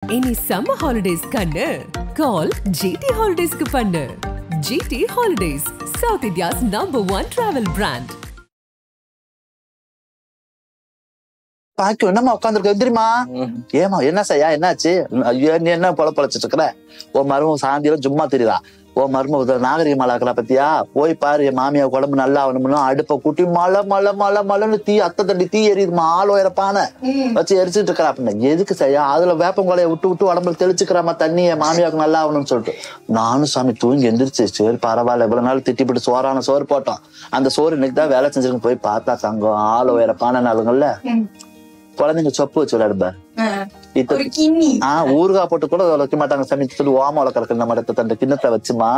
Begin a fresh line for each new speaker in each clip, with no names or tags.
Any summer holidays kannu call GT Holidays ku pannu. GT Holidays, South India's #1 travel brand.
பாக்கி என்னமா உட்காந்துருக்க தெரியுமா? ஏமா என்ன செய்யா என்னாச்சு? ஐயோ நீ என்ன பொழச்சிட்டு இருக்கிற? ஓ மருமக சாந்தியில சும்மா தெரியுதா? ஓ மருமக நாகரிகமாலாக்கல பத்தியா? போய் பாரு என் மாமியா உடம்பு நல்லா ஆகணும்னு அடுப்ப கூட்டி மலைன்னு தீ அத்தை தண்டி தீ எரியுதுமா. ஆள் உயரப்பான வச்சு எரிச்சுட்டு இருக்கிற அப்படின்னு. எதுக்கு செய்யா? அதுல வேப்பங்கொலைய விட்டு உடம்புல தெளிச்சுக்கிறாமா தண்ணி என் மாமியாவுக்கு நல்லா ஆகணும்னு சொல்லிட்டு நானும் சாமி தூங்கி எந்திரிச்சு சரி பரவாயில்ல இவ்வளவு நாள் திட்டிப்பிட்டு சோறான சோறு போட்டோம். அந்த சோறு இன்னைக்கு தான் வேலை செஞ்சிருக்கு. போய் பார்த்தா தங்கம் ஆள் உயரப்பான நாளுங்கள்ல குழந்தைங்க சொப்பு வச்சு விளையாடுப ஊறுகாய் போட்டு கூட வைக்க மாட்டாங்க. சமைச்சு சொல்லி ஓம வளர்க்கறக்கு நம்ம தண்ட கிண்ணத்தை வச்சுமா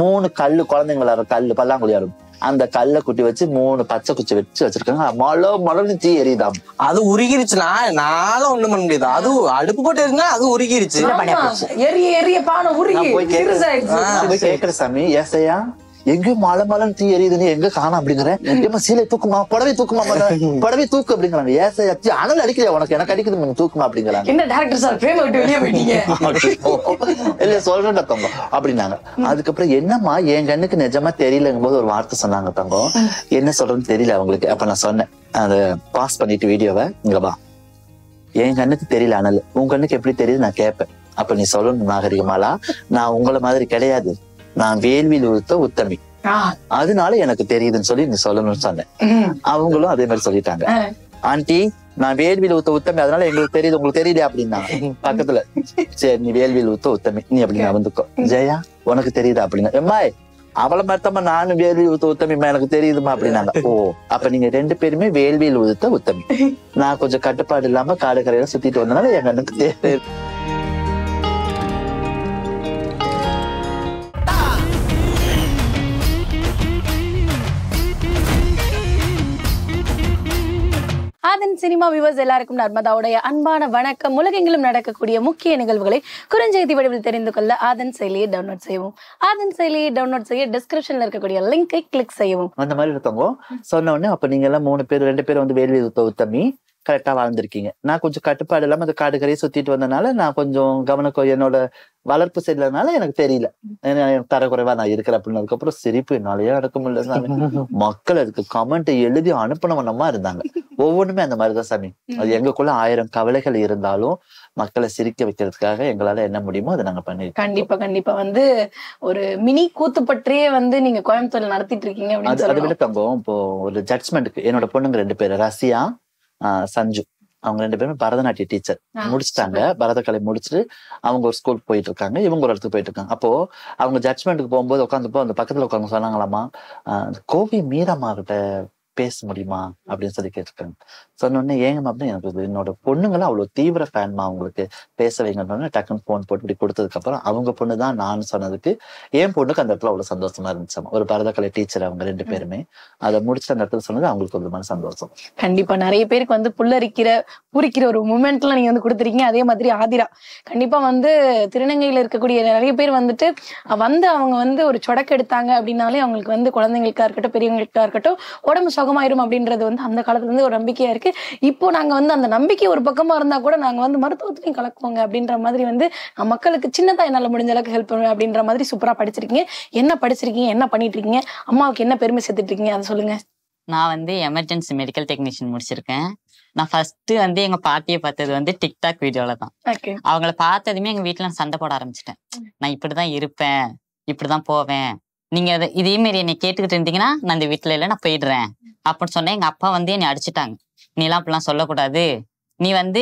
3 கல்லு குழந்தைங்கள கல்லு பல்லாங்குழியாடும் அந்த கல்லை குட்டி வச்சு 3 பச்சை குச்சி வச்சு வச்சிருக்காங்க. மழை தீ எரியுதாம்.
அது உருகிருச்சுன்னா நானும் ஒண்ணும் பண்ண முடியாது. அது அடுப்பு போட்டு இருந்தா அது உருகிருச்சு.
கேக்குற சாமி ஏசையா எங்கேயும் மழைன்னு தீ எரியுதுன்னு எங்க காணும் அப்படிங்கிறேன். ஏமா சீலை தூக்குமா புடவை தூக்குமா புடவை தூக்கு அப்படிங்கிறாங்க. ஏசையாச்சு அனல் அடிக்கலையா உனக்கு எனக்கு அடிக்குது தூக்குமா அப்படிங்கிறாங்க. இல்ல சொல்றேன் தங்கம் அப்படின்னாங்க. அதுக்கப்புறம் என்னம்மா என் கண்ணுக்கு நிஜமா தெரியலங்கும் போது ஒரு வார்த்தை சொன்னாங்க தங்கம். என்ன சொல்றேன்னு தெரியல அவங்களுக்கு. அப்ப நான் சொன்னேன் அதை பாஸ் பண்ணிட்டு வீடியோவை இங்க வா என் கண்ணுக்கு தெரியல அனல் உன் கண்ணுக்கு எப்படி தெரியுது நான் கேட்பேன். அப்ப நீ சொல்லணும் நாகரிகமாலா நான் உங்களை மாதிரி கிடையாது. நான் வேள்வியில் உடுத்த உத்தமி அதனால எனக்கு தெரியுதுன்னு சொல்லி நீ சொல்லணும்னு சொன்னேன். அவங்களும் அதே மாதிரி சொல்லிட்டாங்க. ஆண்டி நான் வேள்வியில் ஊத்த உத்தமி அதனால எங்களுக்கு தெரியுது உங்களுக்கு தெரியல அப்படின்னா பக்கத்துல சரி நீ வேள்வியில் ஊத்த உத்தமி நீ அப்படின்னு வந்துக்கோ. ஜெயா உனக்கு தெரியுதா அப்படின்னா எம்மாய் அவளை மறுத்தமா நானும் வேள்வியில் ஊத்த உத்தமிமா எனக்கு தெரியுதுமா அப்படின்னாங்க. ஓ அப்ப நீங்க 2 பேருமே வேள்வியில் ஊத்த உத்தமி. நான் கொஞ்சம் கட்டுப்பாடு இல்லாம காடு கரையில சுத்திட்டு வந்தனால என் கண்ணுக்கு தெரியும்.
ஆதன் சினிமா வியூவர்ஸ் எல்லாருக்கும் நர்மதாவுடைய அன்பான வணக்கம். உலகெங்கிலும் நடக்கக்கூடிய முக்கிய நிகழ்வுகளை குறுஞ்செய்தி வடிவில் தெரிந்து கொள்ள ஆதன் செயலியை டவுன்லோட் செய்யவும். ஆதன் செயலியை டவுன்லோட் செய்ய டிஸ்கிரிப்ஷன்ல இருக்கக்கூடிய லிங்கை கிளிக் செய்யவும்.
அந்த மாதிரி இருக்கவங்க சொன்ன உடனே அப்ப நீங்க எல்லாம் 3 பேர் 2 பேர் வந்து வேள்வி உத்தமி கரெக்டா வாழ்ந்திருக்கீங்க. நான் கொஞ்சம் கட்டுப்பாடு இல்லாம அந்த காடு கரையை சுத்திட்டு வந்தனால நான் கொஞ்சம் கவனம் என்னோட வளர்ப்பு செய்யறதுனால எனக்கு தெரியல தரக்குறைவா நான் இருக்கிறேன் அப்படின்னு. அதுக்கப்புறம் சிரிப்பு என்னாலேயே அடக்க முடியல. மக்கள் அதுக்கு கமெண்ட் எழுதி அனுப்பினவனமா இருந்தாங்க. ஒவ்வொன்றுமே அந்த மாதிரிதான் சாமி. அது எங்களுக்குள்ள 1000 கவலைகள் இருந்தாலும் மக்களை சிரிக்க வைக்கிறதுக்காக எங்களால என்ன முடியுமோ அதை நாங்க பண்ணி
கண்டிப்பா வந்து ஒரு மினி கூத்து பற்றியே வந்து நீங்க கோயம்புத்தூர்ல நடத்திட்டு இருக்கீங்க.
அதை விட தங்கம் இப்போ ஒரு ஜட்ஜ்மெண்ட்டுக்கு என்னோட பொண்ணுங்க 2 பேரு ரசியா சஞ்சு அவங்க 2 பேருமே பரதநாட்டிய டீச்சர் முடிச்சுட்டாங்க. பரதக்கலை முடிச்சுட்டு அவங்க ஒரு ஸ்கூல் போயிட்டு இருக்காங்க. இவங்க ஒரு இடத்துக்கு போயிட்டு இருக்காங்க. அப்போ அவங்க ஜட்ஜ்மெண்ட்டுக்கு போகும்போது உட்காந்துப்போ அந்த பக்கத்துல உட்காந்து சொன்னாங்களாமா கோவி மீரம்மா கிட்ட பேச முடியுமா அப்படின்னு சொல்லி கேட்டிருக்காங்க. சொன்னோடனே ஏங்கம்மா அப்படின்னு எனக்கு என்னோட பொண்ணுங்களும் அவ்வளவு தீவிர ஃபேன்மா அவங்களுக்கு பேச வைங்கன்னு டக்குன்னு போன் போட்டு இப்படி கொடுத்ததுக்கு அப்புறம் அவங்க பொண்ணு தான் நான் சொன்னதுக்கு என் பொண்ணுக்கு அந்த இடத்துல அவ்வளவு சந்தோஷமா இருந்துச்சாமா. ஒரு பரதக்கலை டீச்சர் அவங்க 2 பேருமே அதை முடிச்சுட்டு அந்த இடத்துல சொன்னது அவங்களுக்கு ஒரு மாதிரி சந்தோஷம்.
கண்டிப்பா நிறைய பேருக்கு வந்து பூரிக்கிற ஒரு மூமெண்ட் எல்லாம் நீங்க வந்து கொடுத்துருக்கீங்க. அதே மாதிரி ஆதிரா கண்டிப்பா வந்து திருநங்கையில இருக்கக்கூடிய நிறைய பேர் வந்துட்டு அவங்க வந்து ஒரு சொடக்கு எடுத்தாங்க அப்படின்னாலே அவங்களுக்கு வந்து குழந்தைங்களுக்கா இருக்கட்டும் பெரியவங்களுக்கா இருக்கட்டும் உடம்பு சுகமாயிரும் அப்படின்றது வந்து அந்த காலத்துல இருந்து ஒரு நம்பிக்கையா இருக்கு. இப்போ நாங்க வந்து அந்த நம்பிக்கை ஒரு பக்கமா இருந்தா கூட நாங்க வந்து மருத்துவத்திலையும் கலக்குவோங்க அப்படின்ற மாதிரி வந்து மக்களுக்கு சின்னதா என்னால முடிஞ்ச அளவுக்கு ஹெல்ப் பண்ணுவேன் அப்படின்ற மாதிரி சூப்பரா படிச்சிருக்கீங்க. என்ன படிச்சிருக்கீங்க, என்ன பண்ணிட்டு இருக்கீங்க, அம்மாவுக்கு என்ன பெருமை சேர்த்துட்டு இருக்கீங்க அதை சொல்லுங்க.
நான் வந்து எமர்ஜென்சி மெடிக்கல் டெக்னீஷியன் முடிச்சிருக்கேன். நான் ஃபர்ஸ்ட் வந்து எங்க பாட்டியை பார்த்தது வந்து டிக்டாக் வீடியோல தான். அவங்கள பார்த்ததுமே எங்க வீட்டுல நான் சண்டை போட ஆரம்பிச்சிட்டேன். நான் இப்படிதான் இருப்பேன், இப்படிதான் போவேன், நீங்க இதே மாதிரி என்னை கேட்டுக்கிட்டு இருந்தீங்கன்னா நான் இந்த வீட்டுல இல்ல நான் போயிடுறேன் அப்படின்னு சொன்னேன். எங்க அப்பா வந்து என்னை அடிச்சுட்டாங்க. நீ எல்லாம் அப்படிலாம் சொல்லக்கூடாது, நீ வந்து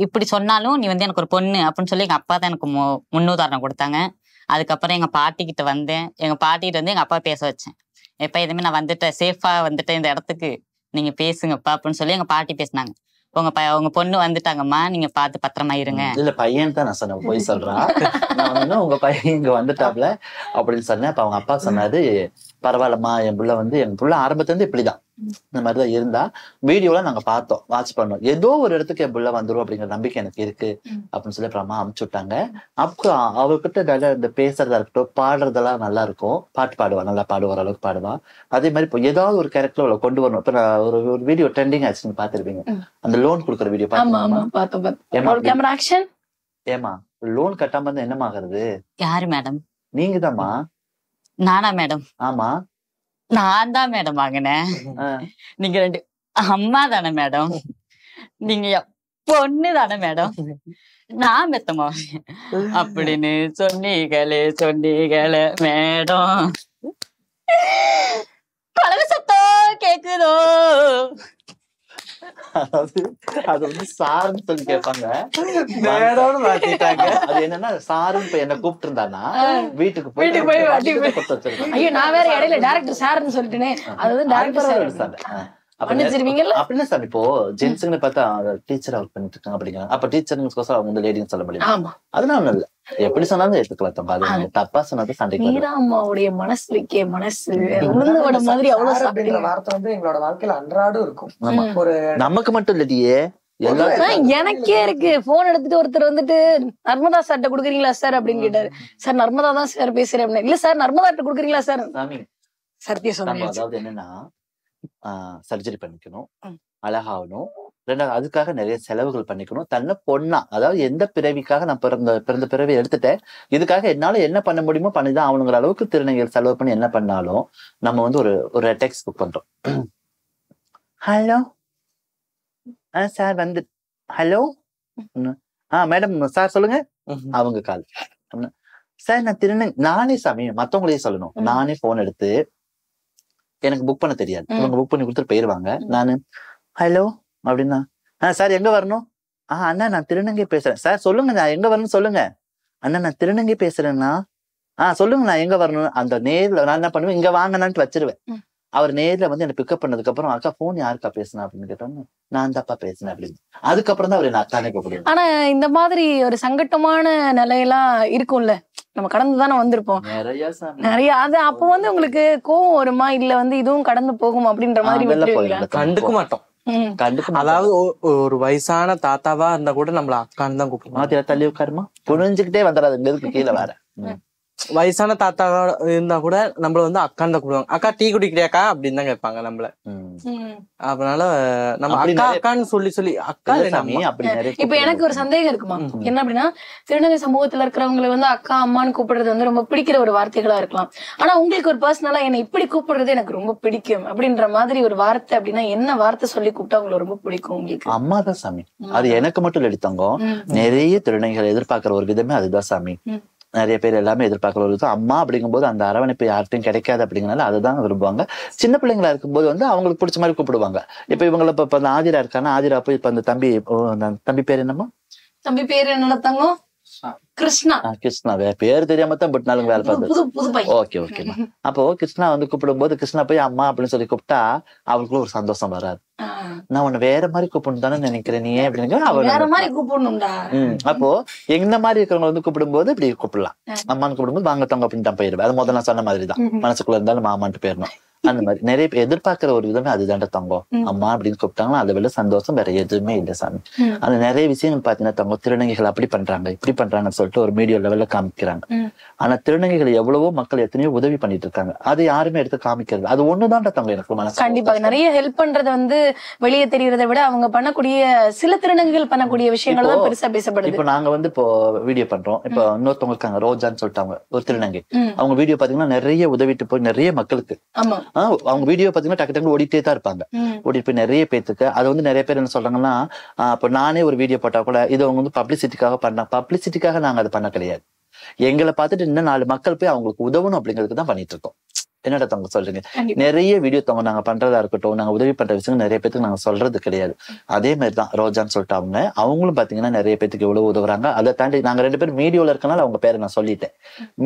இப்படி சொன்னாலும் நீ வந்து எனக்கு ஒரு பொண்ணு அப்படின்னு சொல்லி எங்க அப்பா தான் எனக்கு முன்னுதாரணம் கொடுத்தாங்க. அதுக்கப்புறம் எங்க பாட்டிக்கிட்ட வந்தேன். எங்க பாட்டிக்கிட்ட வந்து எங்க அப்பா பேச வச்சேன். எப்ப எதுவுமே நான் வந்துட்டேன், சேஃபா வந்துட்டேன் இந்த இடத்துக்கு, நீங்க பேசுங்கப்பா அப்படின்னு சொல்லி எங்க பாட்டி பேசினாங்க. உங்க பொண்ணு வந்துட்டாங்கம்மா, நீங்க பார்த்து பத்திரமா இருங்க.
இல்ல பையன் தான் நான் சொன்னேன் போய் சொல்றான். நான் வந்து உங்க பையன் இங்க வந்துட்டாப்ல அப்படின்னு சொன்னேன். அப்ப அவங்க அப்பா சொன்னாரு பரவாயில்லம்மா என் புள்ள ஆரம்பத்துல இருந்து இப்படிதான் இந்த மாதிரிதான் இருந்தா. வீடியோல நாங்க பார்த்தோம், வாட்ச் பண்ணோம். ஏதோ ஒரு இடத்துக்கு என் புள்ள வந்துரும் அப்படிங்கிற நம்பிக்கை எனக்கு இருக்கு அப்படின்னு சொல்லி அப்புறமா அமுச்சு விட்டாங்க. அப்போ அவர்கிட்ட நல்லா இந்த பேசுறதா இருக்கட்டும் பாடுறதெல்லாம் நல்லா இருக்கும். பாட்டு பாடுவா, நல்லா பாடுவா, ஓரளவுக்கு பாடுவா. அதே மாதிரி இப்போ ஏதாவது ஒரு கேரக்டர் அவளை கொண்டு வரணும். இப்ப நான் ஒரு வீடியோ ட்ரெண்டிங் ஆச்சுன்னு பாத்துருப்பீங்க, அந்த லோன் கொடுக்குற வீடியோ.
கேமரா ஆக்ஷன்
ஏமா லோன் கட்டாம இருந்தா என்னமா ஆகுறது?
யாரு மேடம்?
நீங்க தான்மா.
நானா மேடம்?
ஆமா
நான் தான் மேடம் வாங்கினேன். நீங்க 2 அம்மா தானே மேடம்? நீங்க பொண்ணு தானே மேடம்? நான் பெத்தமா அப்படின்னு சொன்னீங்களே மேடம். கலக சத்தம் கேக்குதோ?
அதாவது அது வந்து சாருன்னு சொல்லி கேட்பாங்க. அது என்னன்னா சாருன்னு இப்ப என்ன கூப்பிட்டு இருந்தானா வீட்டுக்கு போய்
ஐயோ நான் வேற இடையில டைரக்டர் சார்னு சொல்லிட்டேனே. அது வந்து டைரக்டர்
அப்படின்னு சார். இப்போ ஜென்ஸுன்னு பார்த்தா டீச்சர் ஒர்க் பண்ணிட்டு இருக்காங்க அப்படிங்கிறாங்க. அப்ப டீச்சருங்கோசம் அவங்க வந்து லேடின்னு சொல்ல முடியும். அதனால ஒண்ணும் இல்ல, எப்படி சொன்னாலும் எடுத்துக்கலாம். அது தப்பா சொன்னது சண்டைக்கு
மீராமாவுடைய மனசு வைக்க மனசு உளுந்தோட மாதிரி அவ்வளவு
அப்படின்ற வார்த்தை வந்து எங்களோட வாழ்க்கையில அன்றாடம் இருக்கும். ஒரு
நமக்கு மட்டும் இல்லையே,
எனக்கே இருக்கு. போன் எடுத்துட்டு ஒருத்தர் வந்துட்டு நர்மதா சார்ட்ட குடுக்குறீங்களா சார் அப்படின்னு கேட்டாரு. சார் நர்மதா தான் சார் பேசுறேன் அப்படின்னு. இல்ல சார் நர்மதாட்ட குடுக்குறீங்களா சார்? சத்திய சொன்னாங்க.
அதாவது என்னன்னா சர்ஜரி பண்ணிக்கணும், அழகாகணும், ரெண்டாவது அதுக்காக நிறைய செலவுகள் பண்ணிக்கணும். தன்னை பொண்ணா, அதாவது எந்த பிறவிக்காக நான் பிறந்த பிறவி எடுத்துட்டேன், இதுக்காக என்னால என்ன பண்ண முடியுமோ பண்ணிதான் அவனுங்கிற அளவுக்கு திருநங்கைகள் செலவு பண்ணி என்ன பண்ணாலும் நம்ம வந்து ஒரு டெக்ஸ்ட் புக் பண்றோம். ஹலோ சார் வந்து ஹலோ மேடம் சார் சொல்லுங்க. அவங்க கால் சார் நான் நானே சாமி மத்தவங்களையே சொல்லணும். நானே போன் எடுத்து எனக்கு புக் பண்ண தெரியாது, இவங்க புக் பண்ணி கொடுத்துட்டு போயிருவாங்க. நானு ஹலோ அப்படின்னா சார் எங்க வரணும்? அண்ணா நான் திருநங்கை பேசுறேன். சார் சொல்லுங்க நான் எங்க வரணும் சொல்லுங்க. அண்ணா நான் திருநங்கை பேசுறேன்னா சொல்லுங்க நான் எங்க வரணும். அந்த நேர்ல நான் என்ன பண்ணுவேன், இங்க வாங்கன்னு வச்சிருவேன். அவர் நேர்ல வந்து என்ன பிக்கப் பண்ணதுக்கு அப்புறம் அக்கா போன் யாருக்கா பேசுனா அப்படின்னு கேட்டோன்னு நான் தாப்பா பேசினேன் அப்படின்னு. அதுக்கப்புறம் தான் அவர் என்ன அக்கானே கூப்பிடுவேன்.
ஆனா இந்த மாதிரி ஒரு சங்கட்டமான நிலையெல்லாம் இருக்கும்ல, நம்ம கடந்துதானே வந்திருப்போம் நிறைய. அது அப்போ வந்து உங்களுக்கு கோவம் வருமா, இல்ல வந்து இதுவும் கடந்து போகும் அப்படின்ற மாதிரி?
கண்டுக்க மாட்டோம். அதாவது ஒரு வயசான தாத்தாவா இருந்தா கூட நம்மள அக்கான்னு தான் கூப்பிடுவோம்.
தள்ளி உட்காருமா புரிஞ்சுக்கிட்டே வந்துடாது கீழே வேற.
வயசான தாத்தா இருந்தா கூட நம்மள வந்து அக்கான்னு தான் கூப்பிடுவாங்க. அக்கா டீ குடிக்கிறியாக்கா அப்படின்னு தான் கேட்பாங்க நம்மள. அதனால நம்ம அக்கா அக்கான்னு சொல்லி அக்கா.
இப்ப எனக்கு ஒரு சந்தேகம் இருக்குமா, என்ன அப்படின்னா திருநங்கை சமூகத்துல இருக்கிறவங்களை வந்து அக்கா அம்மான்னு கூப்பிடுறது வந்து ரொம்ப பிடிக்கிற ஒரு வார்த்தைகளா இருக்கலாம். ஆனா உங்களுக்கு ஒரு பர்சனலா என்ன இப்படி கூப்பிடுறது எனக்கு ரொம்ப பிடிக்கும் அப்படின்ற மாதிரி ஒரு வார்த்தை அப்படின்னா என்ன வார்த்தை சொல்லி கூப்பிட்டா உங்களுக்கு ரொம்ப பிடிக்கும்? உங்களுக்கு
அம்மா தான் சாமி. அது எனக்கு மட்டும் இல்லை தங்கம், நிறைய திருநங்கைகள் எதிர்பார்க்கிற ஒரு விதமே அதுதான் சாமி. நிறைய பேர் எல்லாமே எதிர்பார்க்கிற ஒரு அம்மா அப்படிங்கும்போது அந்த அரவணைப்பு யார்ட்டையும் கிடைக்காது அப்படிங்கறனால அதுதான் விரும்புவாங்க. சின்ன பிள்ளைங்களா இருக்கும்போது வந்து அவங்களுக்கு பிடிச்ச மாதிரி கூப்பிடுவாங்க. இப்ப இவங்களை இப்ப ஆதிரா இருக்கானா, ஆதிரா போய் இப்ப அந்த தம்பி பேர் என்னமோ,
தம்பி பேர் என்ன தங்கம்? கிருஷ்ணா.
கிருஷ்ணா பேர் தெரியாம தான் பட் நாளுங்க வேலை பார்த்தது. ஓகே ஓகேமா. அப்போ கிருஷ்ணா வந்து கூப்பிடும் போது கிருஷ்ணா போய் அம்மா அப்படின்னு சொல்லி கூப்பிட்டா அவங்களுக்கும் ஒரு சந்தோஷம் வராது. நான் உன்னை வேற மாதிரி கூப்பிடணும் தானே நினைக்கிறேன் நீ அப்படின்னு. அப்போ எந்த மாதிரி இருக்கிறவங்க வந்து கூப்பிடும் போது இப்படி கூப்பிடலாம். அம்மான்னு கூப்பிடும்போது வாங்க தங்க அப்படின்னு தான் போயிருவேன். அது முதல்ல நான் சொன்ன மாதிரிதான், மனசுக்குள்ள இருந்தாலும் மாமான்ட்டு போயிடணும். அந்த மாதிரி நிறைய பேர் எதிர்பார்க்கிற ஒரு விதமே அதுதான்டா தங்கம். அம்மா அப்படின்னு கூப்பிட்டாங்கன்னா அதை விட சந்தோஷம் வேற எதுவுமே இல்லை சாமி. அது நிறைய விஷயங்கள் பாத்தீங்கன்னா தங்கம் திருநங்கைகள் அப்படி பண்றாங்க இப்படி பண்றாங்கன்னு சொல்லிட்டு ஒரு மீடியா லெவல்ல காமிக்கிறாங்க. ஆனா திருநங்கைகள் எவ்வளவோ மக்கள் எத்தனையோ உதவி பண்ணிட்டு இருக்காங்க, அது யாருமே எடுத்து காமிக்கிறது. அது ஒண்ணுதான்டா தங்கம் எனக்கு மனசு.
கண்டிப்பா நிறைய ஹெல்ப் பண்றது வந்து வெளியே தெரியறதை விட அவங்க பண்ணக்கூடிய சில திருநங்கைகள் பண்ணக்கூடிய விஷயங்கள் தான் பெருசா பேசப்படுது.
இப்போ நாங்க வந்து இப்போ வீடியோ பண்றோம். இப்போ இன்னொருத்தவங்க இருக்காங்க ரோஜான்னு சொல்லிட்டாங்க ஒரு திருநங்கை. அவங்க வீடியோ பாத்தீங்கன்னா நிறைய உதவிட்டு போய் நிறைய மக்களுக்கு அவங்க வீடியோ பாத்தீங்கன்னா டக்கு டக்கு ஓடிட்டே தான் இருப்பாங்க. ஓடிட்டு போய் நிறைய பேத்துக்கு அது வந்து நிறைய பேர் என்ன சொல்றாங்கன்னா, இப்ப நானே ஒரு வீடியோ போட்டா கூட இது அவங்க வந்து பப்ளிசிட்டிக்காக பண்ண, பப்ளிசிட்டிக்காக நாங்க அதை பண்ண கிடையாது. எங்களை பார்த்துட்டு இன்னும் 4 மக்கள் போய் அவங்களுக்கு உதவணும் அப்படிங்கிறதுக்கு தான் பண்ணிட்டு இருக்கோம். என்னடா தங்க சொல்றீங்க, நிறைய வீடியோ தவங்க நாங்க பண்றதா இருக்கட்டும், நாங்க உதவி பண்ற விஷயம் நிறைய பேத்துக்கு நாங்க சொல்றது கிடையாது. அதே மாதிரிதான் ரோஜான்னு சொல்லிட்டு அவங்களும் பாத்தீங்கன்னா நிறைய பேத்துக்கு எவ்வளவு உதவுறாங்க. அதை தாண்டி நாங்க 2 பேரும் மீடியாவில் இருக்கனால அவங்க பேரை நான் சொல்லிட்டேன்.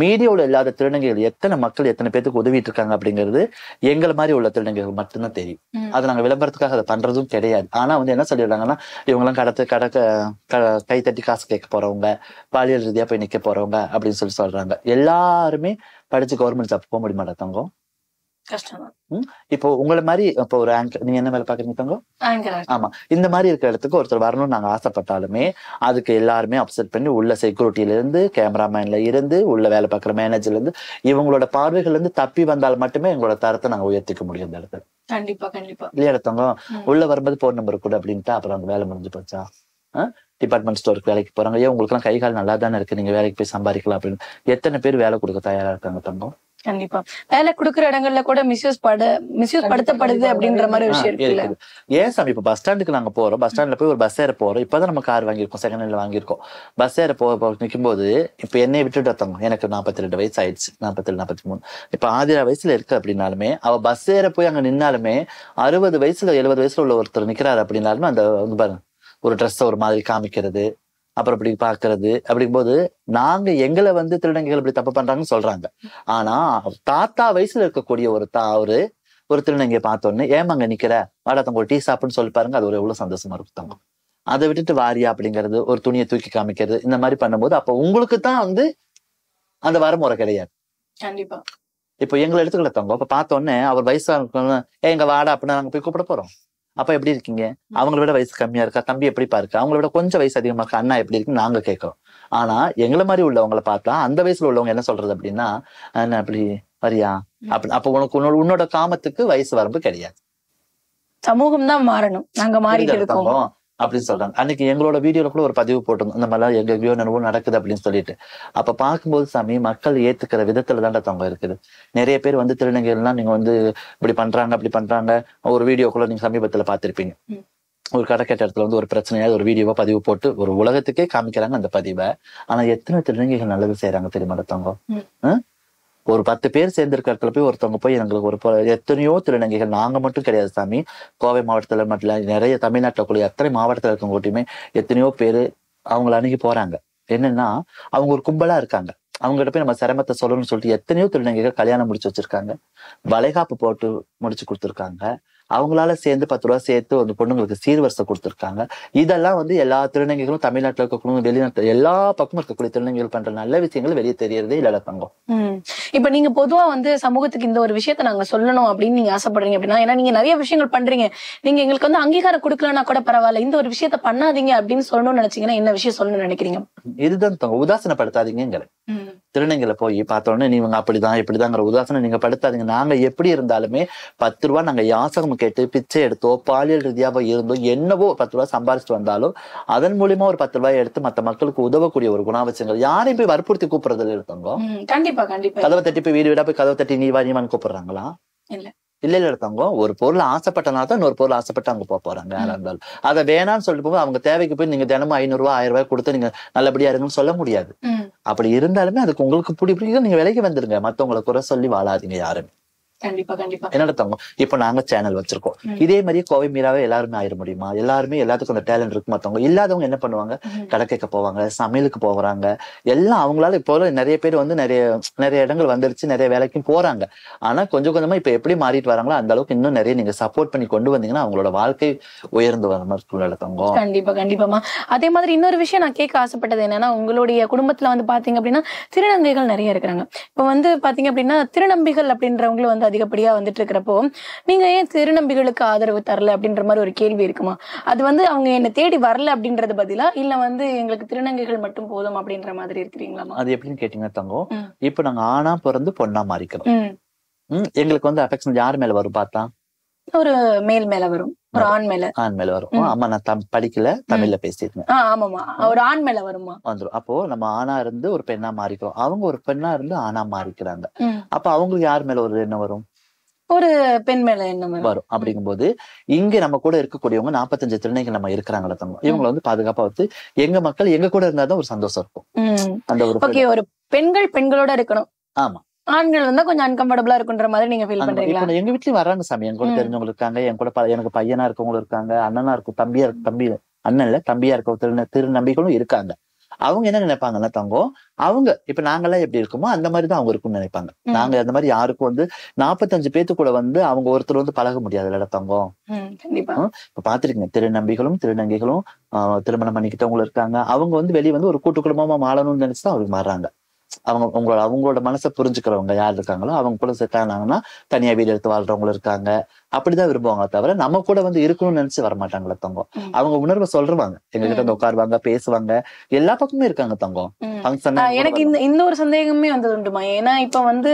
மீடியாவில் இல்லாத திருநங்கைகள் எத்தனை மக்கள் எத்தனை பேத்துக்கு உதவிட்டு இருக்காங்க அப்படிங்கிறது எங்களை மாதிரி உள்ள திருநங்கைகள் மட்டும்தான் தெரியும். அதை நாங்க விளம்பரத்துக்காக அதை பண்றதும் கிடையாது. ஆனா வந்து என்ன சொல்லிடுறாங்கன்னா, இவங்கெல்லாம் கை தட்டி காசு கேட்க போறவங்க, பாலியல் ரீதியா போய் நிக்க போறவங்க அப்படின்னு சொல்றாங்க. எல்லாருமே படிச்சு கவர்மெண்ட் ஜாப் போக முடியுமாடா தங்கம்? இப்போ உங்களை மாதிரி இப்போ ஒரு ஆங்கர், நீங்க என்ன வேலை பாக்குறீங்க தங்கம்? ஆமா, இந்த மாதிரி இருக்கிற இடத்துக்கு ஒருத்தர் வரணும்னு நாங்க ஆசைப்பட்டாலுமே அதுக்கு எல்லாருமே அப்செட் பண்ணி உள்ள செக்யூரிட்டியில இருந்து, கேமராமேன்ல இருந்து, உள்ள வேலை பார்க்குற மேனேஜர்ல இருந்து, இவங்களோட பார்வைகள் இருந்து தப்பி வந்தால் மட்டுமே எங்களோட தரத்தை நாங்க உயர்த்திக்க முடியும் இந்த இடத்துல.
கண்டிப்பா கண்டிப்பா
இல்லையா தங்கம்? உள்ள வரும்போது போன் நம்பர் கூட அப்படின்ட்டு அப்புறம் அந்த வேலை முடிஞ்சு போச்சா? டிபார்ட்மெண்ட் ஸ்டோருக்கு வேலைக்கு போறாங்க. ஏன் உங்களுக்கு எல்லாம் கை கால் நல்லா தானே இருக்கு, நீங்க வேலைக்கு போய் சம்பாதிக்கலாம் அப்படின்னு எத்தனை பேர் வேலை கொடுக்க தயாரா இருக்காங்க தங்கம்?
கண்டிப்பா வேலை கொடுக்குற இடங்கள்ல கூட மிஸ்யூஸ் படுத்தப்படுது அப்படின்ற மாதிரி விஷயம் இருக்கு.
ஏன் சாமி இப்ப பஸ் ஸ்டாண்டுக்கு நாங்க போறோம், பஸ் ஸ்டாண்ட்ல போய் ஒரு பஸ் ஏற போறோம். இப்பதான் நம்ம கார் வாங்கியிருக்கோம், செகண்ட் ஹேண்ட்ல வாங்கியிருக்கோம். பஸ் ஏற நிற்கும் போது இப்ப என்னை விட்டுட்டு தங்க, எனக்கு 42 வயசு ஆயிடுச்சு, 47 43. இப்ப ஆதிரா வயசுல இருக்கு அப்படின்னாலுமே அவ பஸ் ஏற போய் அங்க நின்னாலுமே 60 வயசுல 70 வயசுல உள்ள ஒருத்தர் நிக்கிறாரு அப்படின்னாலுமே அந்த வந்து பாருங்க ஒரு ட்ரெஸ் ஒரு மாதிரி காமிக்கிறது, அப்புறம் இப்படி பாக்குறது. அப்படிங்கும்போது நாங்க எங்களை வந்து திருநங்கைகள் இப்படி தப்பு பண்றாங்கன்னு சொல்றாங்க. ஆனா தாத்தா வயசுல இருக்கக்கூடிய ஒரு திருநங்கையை பார்த்தோன்னு ஏமாங்க நிக்கிற வாடா தங்க ஒரு டீ சாப்பிடுன்னு சொல்லி பாருங்க, அது ஒரு எவ்வளவு சந்தோஷமா இருக்கும் தங்க. அதை விட்டுட்டு வாரியா அப்படிங்கிறது, ஒரு துணியை தூக்கி காமிக்கிறது, இந்த மாதிரி பண்ணும்போது அப்ப உங்களுக்கு தான் வந்து அந்த வரமுறை கிடையாது.
கண்டிப்பா
இப்ப எங்களை எடுத்துக்கல தங்க. அப்ப பார்த்தோன்னே அவர் வயசா இருக்கணும், எங்க வாடா அப்படின்னு நாங்க போய் கூப்பிட போறோம். அப்ப எப்படி இருக்கீங்க, அவங்கள விட வயசு கம்மியா இருக்கா, தம்பி எப்படிப்பா இருக்கு, அவங்கள விட கொஞ்சம் வயசு அதிகமா இருக்கா, அண்ணா எப்படி இருக்குன்னு நாங்க கேட்கிறோம். ஆனா எங்களை மாதிரி உள்ளவங்களை பார்த்தா அந்த வயசுல உள்ளவங்க என்ன சொல்றது அப்படின்னா, அண்ணா அப்படி வரியா அப்படி. அப்ப உன்னோட காமத்துக்கு வயசு வரம்பு கிடையாது.
சமூகம் தான் மாறணும், நாங்க மாறிட்டு இருக்கோம்
அப்படின்னு சொல்றாங்க. அன்னைக்கு எங்களோட வீடியோல கூட ஒரு பதிவு போட்டோம், இந்த மாதிரிலாம் எங்கேயோ நினைவு நடக்குது அப்படின்னு சொல்லிட்டு. அப்ப பார்க்கும்போது சாமி மக்கள் ஏத்துக்கிற விதத்துல தான்டா தங்க இருக்குது. நிறைய பேர் வந்து திருநங்கைகள்லாம் நீங்க வந்து இப்படி பண்றாங்க அப்படி பண்றாங்க. ஒரு வீடியோக்குள்ள நீங்க சமீபத்துல பாத்திருப்பீங்க, ஒரு கடை கேட்ட இடத்துல வந்து ஒரு பிரச்சனையாவது ஒரு வீடியோவா பதிவு போட்டு ஒரு உலகத்துக்கே காமிக்கிறாங்க அந்த பதிவை. ஆனா எத்தனை திருநங்கைகள் நல்லது செய்யறாங்க தெரியுமா தங்கம்? ஒரு 10 பேர் சேர்ந்திருக்க இடத்துல போய் ஒருத்தவங்க போய் எங்களுக்கு எத்தனையோ திருநங்கைகள், நாங்க மட்டும் கிடையாது சாமி, கோவை மாவட்டத்துல மட்டும் நிறைய தமிழ்நாட்டுல கூடிய எத்தனை மாவட்டத்துல இருக்கவங்ககிட்டயுமே எத்தனையோ பேரு அவங்களை அணுகி போறாங்க. என்னன்னா அவங்க ஒரு கும்பலா இருக்காங்க, அவங்ககிட்ட போய் நம்ம சிரமத்தை சொல்லணும்னு சொல்லிட்டு எத்தனையோ திருநங்கைகள் கல்யாணம் முடிச்சு வச்சிருக்காங்க, வளைகாப்பு போட்டு முடிச்சு கொடுத்துருக்காங்க, அவங்களால சேர்ந்து 10 ரூபா சேர்த்து அந்த பொண்ணுங்களுக்கு சீர்வரிசை கொடுத்துருக்காங்க. இதெல்லாம் வந்து எல்லா திருநங்கைகளும் தமிழ்நாட்டுல இருக்கக்கூடிய வெளிநாட்டு எல்லா பக்கமும் இருக்கக்கூடிய திருநங்கைகள் பண்ற நல்ல விஷயங்கள் வெளியே தெரியறதே இல்ல தங்கம்.
இப்ப நீங்க பொதுவா வந்து சமூகத்துக்கு இந்த ஒரு விஷயத்த நாங்க சொல்லணும் அப்படின்னு நீங்க ஆசைப்படுறீங்க அப்படின்னா, ஏன்னா நீங்க நிறைய விஷயங்கள் பண்றீங்க, நீங்க எங்களுக்கு வந்து அங்கீகாரம் கொடுக்கலன்னா கூட பரவாயில்ல, இந்த ஒரு விஷயத்த பண்ணாதீங்க அப்படின்னு சொல்லணும்னு நினைச்சீங்கன்னா என்ன விஷயம் சொல்லணும்னு நினைக்கிறீங்க?
இதுதான் தங்கம், உதாசனப்படுத்தாதீங்க. திருநங்கையில போய் பார்த்தோன்னே நீங்க அப்படிதான் இப்படிதாங்கிற உதாசனம் நீங்க படுத்தாதீங்க. நாங்க எப்படி இருந்தாலுமே 10 ரூபா நாங்க யாசகம் கேட்டு பிச்சை எடுத்தோ பாலியல் ரீதியாவோ இருந்தோ என்னவோ 10 ரூபாய் சம்பாதிச்சுட்டு வந்தாலும் அதன் மூலியமா ஒரு 10 ரூபாய் எடுத்து மத்த மக்களுக்கு உதவக்கூடிய ஒரு குணாவசியங்கள். யாரையும் போய் வற்புறுத்தி கூப்பிடுறது இருந்தவங்க.
கண்டிப்பா கண்டிப்பா
கதவை தட்டி போய் வீடு வீடா போய் கதவை தட்டி நீ வாணிமான்னு கூப்பிடுறாங்களா? இல்ல எடுத்தவங்க ஒரு பொருள் ஆசைப்பட்டனாதான் இன்னொரு பொருள் ஆசைப்பட்டு அங்க போறாங்க. யாரா இருந்தாலும் அதை வேணான்னு சொல்லிட்டு போகும்போது அவங்க தேவைக்கு போய் நீங்க தினமும் 500 ரூபாய் 1000 ரூபாய் கொடுத்து நீங்க நல்லபடியா இருங்கன்னு சொல்ல முடியாது. அப்படி இருந்தாலுமே அதுக்கு உங்களுக்கு பிடிக்கும், நீங்க விலைக்கு வந்துருங்க, மத்தவங்களை குறை சொல்லி வாழாதீங்க யாருமே.
கண்டிப்பா கண்டிப்பா
என்ன தங்க. இப்ப நாங்க சேனல் வச்சிருக்கோம், இதே மாதிரியே கோவை மீராவே எல்லாருமே ஆயிட முடியுமா? எல்லாருமே எல்லாத்துக்கும் அந்த டேலண்ட் இருக்கு. மத்தவங்க இல்லாதவங்க என்ன பண்ணுவாங்க, கடை கேட்க போவாங்க, சமையலுக்கு போறாங்க, எல்லாம் அவங்களால இப்போ நிறைய பேர் வந்து நிறைய இடங்கள் வந்துருச்சு, நிறைய வேலைக்கும் போறாங்க. ஆனா கொஞ்சம் கொஞ்சமா இப்ப எப்படி மாறிட்டு வராங்களோ அந்த அளவுக்கு இன்னும் நிறைய நீங்க சப்போர்ட் பண்ணி கொண்டு வந்தீங்கன்னா அவங்களோட வாழ்க்கை உயர்ந்து வர மாதிரி சூழ்நிலை தங்கம்.
கண்டிப்பா கண்டிப்பாமா. அதே மாதிரி இன்னொரு விஷயம் நான் கேட்க ஆசைப்பட்டது என்னன்னா, உங்களுடைய குடும்பத்துல வந்து பாத்தீங்க அப்படின்னா திருநங்கைகள் நிறைய இருக்கிறாங்க. இப்ப வந்து பாத்தீங்க அப்படின்னா திருநம்பிகள் அப்படின்றவங்களும் வந்து அதிகப்படியா வந்துட்டு இருக்கிறப்போ நீங்க ஏன் திருநம்பிகளுக்கு ஆதரவு தரல அப்படின்ற மாதிரி ஒரு கேள்வி இருக்குமா? அது வந்து அவங்க என்ன தேடி வரல அப்படின்றது பதிலா, இல்ல வந்து எங்களுக்கு திருநங்கைகள் மட்டும் போதும் அப்படின்ற மாதிரி இருக்கிறீங்களா?
அது எப்படின்னு கேட்டீங்கன்னா தங்கம், இப்ப நாங்க ஆணா பிறந்து பொண்ணா மாறிக்கிறோம். எங்களுக்கு வந்து அஃபெக்ஷன் யார் மேல வரும் பார்த்தா?
ஒரு மேல் மேல வரும், ஒரு ஆண் மேல
வரும். அம்மா நான் படிக்கல, தமிழ்ல பேசிருக்கேன்.
ஆமாமா, ஒரு ஆண் மேல வருமா
வந்துரும். அப்போ நம்ம ஆணா இருந்து ஒரு பெண்ணா மாறிக்கிறோம், அவங்க ஒரு பெண்ணா இருந்து ஆணா மாறிக்கிறாங்க. அப்ப அவங்களுக்கு யார் மேல ஒரு என்ன வரும்?
ஒரு பெண் மேல என்ன
வரும். அப்படிங்கும்போது இங்க நம்ம கூட இருக்கக்கூடியவங்க 45 திருநங்கைகள் நம்ம இருக்கிறாங்களா தங்கம், இவங்களை வந்து பாதுகாப்பா வந்து எங்க மக்கள் எங்க கூட இருந்தாதான் ஒரு சந்தோஷம் இருக்கும். அந்த
ஒரு பெண்களோட இருக்கணும்.
ஆமா,
ஆண்கள் வந்தா கொஞ்சம் அன்கம்ஃபர்டபிளா இருக்குன்ற மாதிரி நீங்க ஃபீல் பண்றீங்களா?
எங்க வீட்லயும் வராங்க சாமி, எங்க கூட தெரிஞ்சவங்க இருக்காங்க, என் கூட எனக்கு பையனா இருக்கவங்களும் இருக்காங்க, அண்ணனா இருக்கும், தம்பி அண்ணன் இல்ல தம்பியா இருக்க திருநம்பிகளும் இருக்காங்க. அவங்க என்ன நினைப்பாங்கன்னா தங்கம், அவங்க இப்ப நாங்கெல்லாம் எப்படி இருக்குமோ அந்த மாதிரிதான் அவங்க இருக்கும்னு நினைப்பாங்க. நாங்க அந்த மாதிரி யாருக்கும் வந்து 45 பேத்து கூட வந்து அவங்க ஒருத்தர் வந்து பழக முடியாது இல்ல தங்கம். இப்ப பாத்துருக்கீங்க, திருநம்பிகளும் திருநங்கைகளும் திருமணம் பண்ணிக்கிட்டவங்களும் இருக்காங்க. அவங்க வந்து வெளியே வந்து ஒரு கூட்டு குடும்பமா வாழணும்னு நினைச்சுதான் அவங்க மாறுறாங்க. அவங்களோட மனசை புரிஞ்சுக்கிறவங்க யார் இருக்காங்களோ அவங்க கூட செட் ஆனாங்கன்னா தனியா வீடு எடுத்து வாழ்றவங்களும் இருக்காங்க. அப்படிதான் விரும்புவாங்க தவிர நம்ம கூட வந்து இருக்கணும்னு நினைச்சு வரமாட்டாங்களா தங்கம். அவங்க உணர்வை சொல்றாங்க, எங்க கிட்ட வந்து உட்காருவாங்க, பேசுவாங்க, எல்லா பக்கமும் இருக்காங்க தங்கம்.
எனக்கு இந்த ஒரு சந்தேகமே வந்தது உண்டுமா? ஏன்னா இப்ப வந்து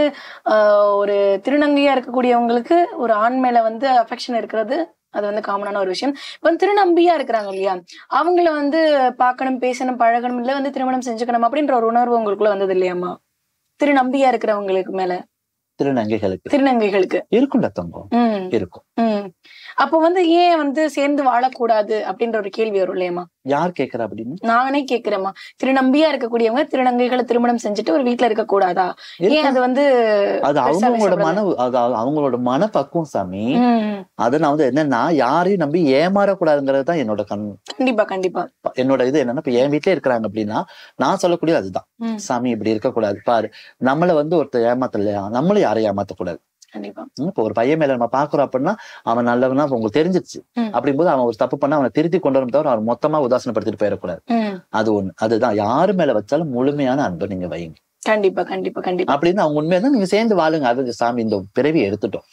ஒரு திருநங்கையா இருக்கக்கூடியவங்களுக்கு ஒரு ஆண் மேல வந்து அஃபெக்ஷன் இருக்கிறது அது வந்து காமனான ஒரு விஷயம். இப்போ திருநம்பியா இருக்கிறாங்க இல்லையா, அவங்கள வந்து பார்க்கணும், பேசணும், பழகணும், இல்ல வந்து திருமணம் செஞ்சுக்கணும் அப்படின்ற ஒரு உணர்வு உங்களுக்குள்ள வந்தது இல்லையாமா திருநம்பியா இருக்கிறவங்களுக்கு மேல?
திருநங்கைகளுக்கு இருக்கும்ல தங்கம், இருக்கும்.
அப்போ வந்து ஏன் வந்து சேர்ந்து வாழக்கூடாது அப்படின்ற ஒரு கேள்வி வரும் இல்லையம்மா?
யார் கேக்குறா அப்படின்னு
நானே கேக்குறேம்மா. திருநம்பியா இருக்கக்கூடியவங்க திருநங்கைகளை திருமணம் செஞ்சுட்டு ஒரு வீட்டுல இருக்க கூடாதா? ஏன் அது வந்து
அது அவங்களோட மனப்பக்குவம் சாமி. அதை நான் வந்து என்னன்னா யாரையும் நம்பி ஏமாறக்கூடாதுங்கிறது தான் என்னோட
கண்டிப்பா கண்டிப்பா
என்னோட இது என்னன்னா, இப்ப என் வீட்டுல இருக்கிறாங்க அப்படின்னா நான் சொல்லக்கூடிய அதுதான், சாமி இப்படி இருக்கக்கூடாது பாரு, நம்மள வந்து ஒருத்தர் ஏமாத்தலையா, நம்மளும் யாரையும் ஏமாத்தக்கூடாது. இப்ப ஒரு பையன் மேல நம்ம பாக்குறோம் அப்படின்னா அவன் நல்லவனா உங்களுக்கு தெரிஞ்சிருச்சு அப்படிங்கும்போது அவன் ஒரு தப்பு பண்ணா அவனை திருத்தி கொண்டு வரும் தவிர அவன் மொத்தமா உதாசனப்படுத்திட்டு போயிடக்கூடாது. அது ஒண்ணு. அதுதான் யாரு மேல வச்சாலும் முழுமையான அன்பை நீங்க வைங்க.
கண்டிப்பா கண்டிப்பா கண்டிப்பா
அப்படின்னு அவங்க உண்மையா தான் நீங்க சேர்ந்து வாழுங்க. அது சாமி இந்த பிறவி எடுத்துட்டோம்,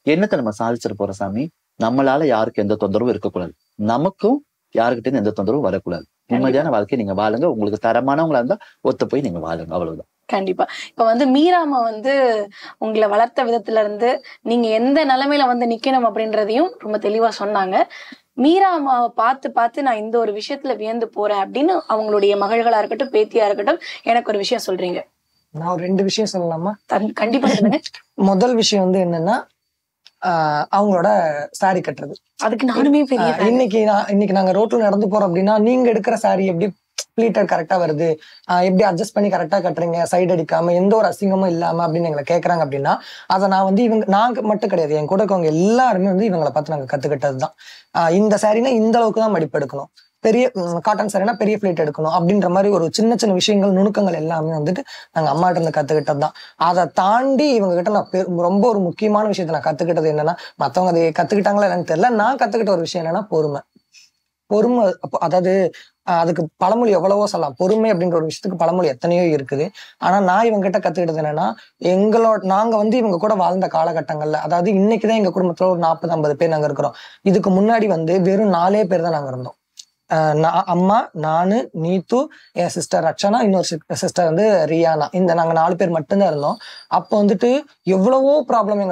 என்னத்தை நம்ம சாதிச்சிட்டு போற சாமி, நம்மளால யாருக்கு எந்த தொந்தரவும் இருக்கக்கூடாது, நமக்கும் யாருக்கிட்ட இருந்து எந்த தொந்தரவும் வரக்கூடாது. நிம்மதியான வாழ்க்கையை நீங்க வாழுங்க, உங்களுக்கு தரமானவங்களா இருந்தா ஒத்து போய் நீங்க வாழுங்க, அவ்வளவுதான்.
கண்டிப்பா. இப்ப வந்து மீராமா வந்து உங்களை வளர்த்த விதத்துல இருந்து நீங்க எந்த நிலைமையில வந்து நிக்கணும் அப்படின்றதையும் ரொம்ப தெளிவா சொன்னாங்க. மீராமாவை பார்த்து நான் இந்த ஒரு விஷயத்துல வியந்து போறேன் அப்படின்னு அவங்களுடைய மகள்களா இருக்கட்டும், பேத்தியா இருக்கட்டும், எனக்கு ஒரு விஷயம் சொல்றீங்க.
நான் ஒரு 2 விஷயம் சொல்லலாமா?
கண்டிப்பா சொல்லுங்க.
முதல் விஷயம் வந்து என்னன்னா, அவங்களோட சாரி கட்டுறது.
அதுக்கு நானுமே பெரிய
இன்னைக்கு நாங்க ரோட்ல நடந்து போறோம் அப்படின்னா, நீங்க எடுக்கிற சாரி எப்படி பிளீட்டர் கரெக்டா வருது, எப்படி அட்ஜஸ்ட் பண்ணி கரெக்டா கட்டுறீங்க, சைடு அடிக்காம எந்த ஒரு அசிங்கமும் இல்லாம அப்படின்னு எங்களை கேட்கறாங்க அப்படின்னா, அதை நான் வந்து நாங்க மட்டும் கிடையாது, என் கூட இருக்கவங்க எல்லாருமே வந்து இவங்களை பார்த்து நாங்க கத்துக்கிட்டதுதான். இந்த சாரினா இந்த அளவுக்கு தான் மடிப்பு எடுக்கணும், பெரிய காட்டன் சாரினா பெரிய பிளேட் எடுக்கணும் அப்படின்ற மாதிரி ஒரு சின்ன சின்ன விஷயங்கள், நுணுக்கங்கள் எல்லாமே வந்துட்டு நாங்க அம்மாட்ட இருந்து கத்துக்கிட்டது தான். அதை தாண்டி இவங்க கிட்ட நான் ரொம்ப ஒரு முக்கியமான விஷயத்த நான் கத்துக்கிட்டது என்னன்னா, மத்தவங்க அதை கத்துக்கிட்டாங்களா எனக்கு தெரியல, நான் கத்துக்கிட்ட ஒரு விஷயம் என்னன்னா பொறுமை. அதாவது அதுக்கு பழமொழி எவ்வளவோ சொல்லலாம், பொறுமை அப்படின்ற ஒரு விஷயத்துக்கு பழமொழி எத்தனையோ இருக்குது. ஆனா நான் இவங்க கிட்ட கத்துக்கிட்டது என்னன்னா, நாங்க வந்து இவங்க கூட வாழ்ந்த காலகட்டங்கள்ல, அதாவது இன்னைக்குதான் எங்க குடும்பத்துல ஒரு 40-50 பேர் நாங்க இருக்கிறோம். இதுக்கு முன்னாடி வந்து வெறும் 4 பேர் தான் நாங்க இருந்தோம். அம்மா, நானு, நீத்து, என் சிஸ்டர் ரக்ஷனா, இன்னொரு சிஸ்டர் வந்து ரியானா, இந்த நாங்க 4 பேர் மட்டும்தான் இருந்தோம். அப்போ வந்துட்டு எவ்வளவோ ப்ராப்ளம்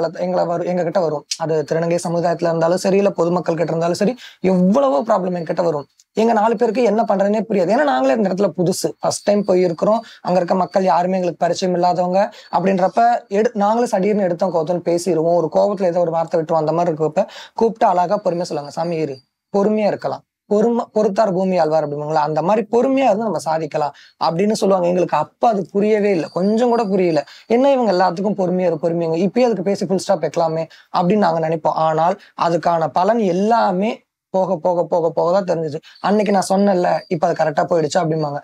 எங்க கிட்ட வரும். அது திருநங்கை சமுதாயத்துல இருந்தாலும் சரி, இல்ல பொதுமக்கள் கிட்ட இருந்தாலும் சரி, எவ்வளவோ ப்ராப்ளம் எங்க கிட்ட வரும். எங்க 4 பேருக்கு என்ன பண்றதுன்னே புரியாது. ஏன்னா நாங்களே இந்த இடத்துல புதுசு, ஃபர்ஸ்ட் டைம் போயிருக்கிறோம். அங்க இருக்க மக்கள் யாருமே எங்களுக்கு பரிச்சயம் இல்லாதவங்க. அப்படின்றப்ப நாங்களும் சடீர்னு எடுத்தோம் கோவத்தோன்னு பேசிடுவோம். ஒரு கோவத்துல ஏதோ ஒரு வார்த்தை விட்டுருவோம். அந்த மாதிரி இருக்கப்ப கூப்பிட்டு அழகா பொறுமையா சொல்லுவாங்க, சாமி இரு, பொறுமையா இருக்கலாம், பொறுத்தார் பூமி ஆழ்வார் அப்படிங்களா, அந்த மாதிரி பொறுமையா இருந்து நம்ம சாதிக்கலாம் அப்படின்னு சொல்லுவாங்க. எங்களுக்கு அப்ப அது புரியவே இல்லை, கொஞ்சம் கூட புரியல. என்ன இவங்க எல்லாத்துக்கும் பொறுமையாங்க, இப்பயே அதுக்கு பேசி ஃபுல் ஸ்டாப் வைக்கலாமே அப்படின்னு நாங்க நினைப்போம். ஆனால் அதுக்கான பலன் எல்லாமே போக போக போக போகதான் தெரிஞ்சிச்சு. அன்னைக்கு நான் சொன்னேன்ல, இப்ப அது கரெக்டா போயிடுச்சு அப்படிம்பாங்க.